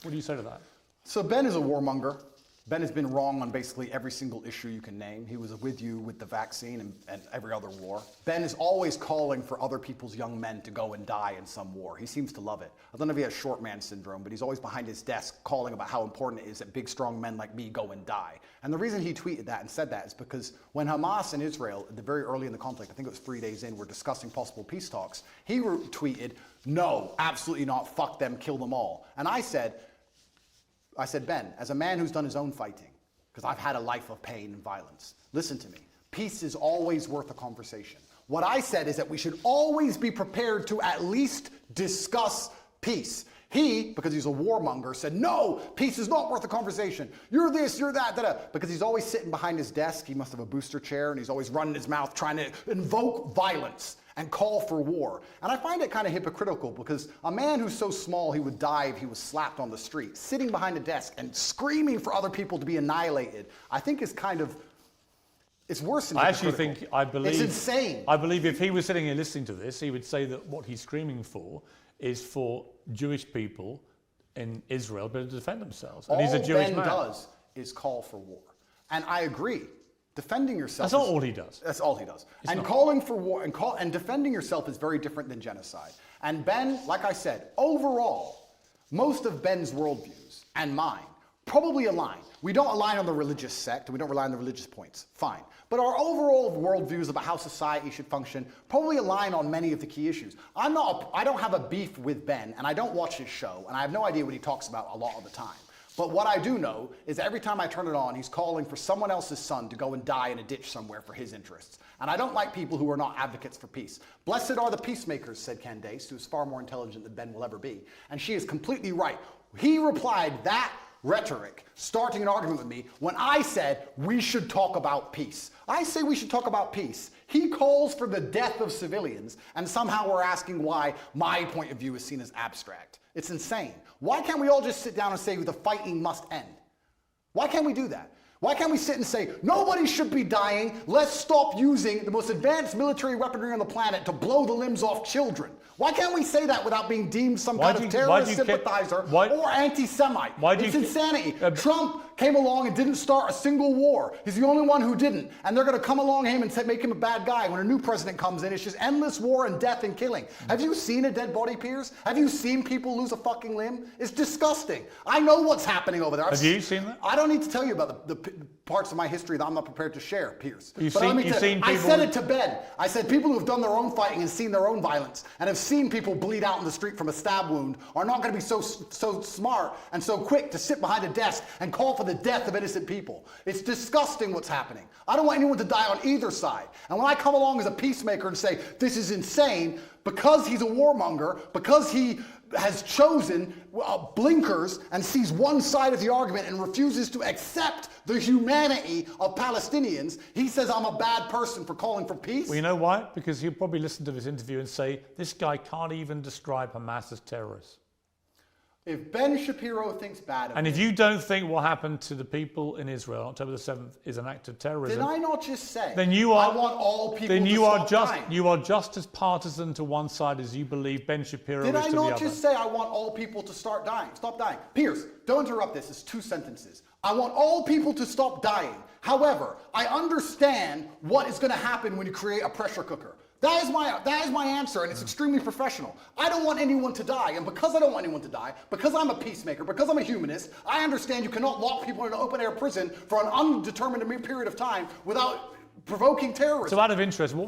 What do you say to that? So Ben is a warmonger. Ben has been wrong on basically every single issue you can name. He was with you with the vaccine and every other war. Ben is always calling for other people's young men to go and die in some war. He seems to love it. I don't know if he has short man syndrome, but he's always behind his desk calling about how important it is that big, strong men like me go and die. And the reason he tweeted that and said that is because when Hamas and Israel, at the very early in the conflict, I think it was 3 days in, were discussing possible peace talks, he tweeted, no, absolutely not, fuck them, kill them all. And I said, Ben, as a man who's done his own fighting, because I've had a life of pain and violence, listen to me. Peace is always worth a conversation. What I said is that we should always be prepared to at least discuss peace. He, because he's a warmonger, said, no, peace is not worth a conversation. You're this, you're that, da-da. Because he's always sitting behind his desk. He must have a booster chair, and he's always running his mouth trying to invoke violence and call for war. And I find it kind of hypocritical because a man who's so small he would die if he was slapped on the street, sitting behind a desk and screaming for other people to be annihilated, I think is kind of, it's worse than hypocritical. I believe it's insane. I believe if he was sitting here listening to this, he would say that what he's screaming for is for Jewish people in Israel to defend themselves. And he's a Jewish man. All Ben does is call for war. And I agree. Defending yourself. That's not all he does. That's all he does. It's and not. Calling for war and defending yourself is very different than genocide. And Ben, like I said, overall, most of Ben's worldviews and mine probably align. We don't align on the religious sect, we don't rely on the religious points, fine. But our overall worldviews about how society should function probably align on many of the key issues. I don't have a beef with Ben, and I don't watch his show, and I have no idea what he talks about a lot of the time. But what I do know is every time I turn it on, he's calling for someone else's son to go and die in a ditch somewhere for his interests. And I don't like people who are not advocates for peace. Blessed are the peacemakers, said Candace, who is far more intelligent than Ben will ever be. And she is completely right. He replied that rhetoric, starting an argument with me, when I said we should talk about peace. I say we should talk about peace. He calls for the death of civilians, and somehow we're asking why my point of view is seen as abstract. It's insane. Why can't we all just sit down and say the fighting must end? Why can't we do that? Why can't we sit and say, nobody should be dying, let's stop using the most advanced military weaponry on the planet to blow the limbs off children? Why can't we say that without being deemed some kind of terrorist sympathizer or anti-Semite? It's insanity. Trump came along and didn't start a single war. He's the only one who didn't. And they're going to come along him and make him a bad guy. When a new president comes in, it's just endless war and death and killing. Have you seen a dead body, Piers? Have you seen people lose a fucking limb? It's disgusting. I know what's happening over there. Have you seen that? I don't need to tell you about the parts of my history that I'm not prepared to share, Piers. You've seen people... I said it to Ben. I said people who have done their own fighting and seen their own violence and have seen people bleed out in the street from a stab wound are not going to be so smart and so quick to sit behind a desk and call for the death of innocent people. It's disgusting what's happening. I don't want anyone to die on either side. And when I come along as a peacemaker and say, this is insane, because he's a warmonger, because he has chosen blinkers and sees one side of the argument and refuses to accept the humanity of Palestinians, he says I'm a bad person for calling for peace. Well, you know why? Because he'll probably listen to this interview and say, this guy can't even describe Hamas as terrorists. If Ben Shapiro thinks bad of And if you don't think what happened to the people in Israel on October the 7th is an act of terrorism... Did I not just say, then you are, I want all people then to you stop are just dying? You are just as partisan to one side as you believe Ben Shapiro is to the other. Did I not just say I want all people to stop dying? Piers, don't interrupt this. It's 2 sentences. I want all people to stop dying. However, I understand what is going to happen when you create a pressure cooker. That is my answer, and it's extremely professional. I don't want anyone to die, and because I don't want anyone to die, because I'm a peacemaker, because I'm a humanist, I understand you cannot lock people in an open-air prison for an undetermined period of time without provoking terrorism. So out of interest,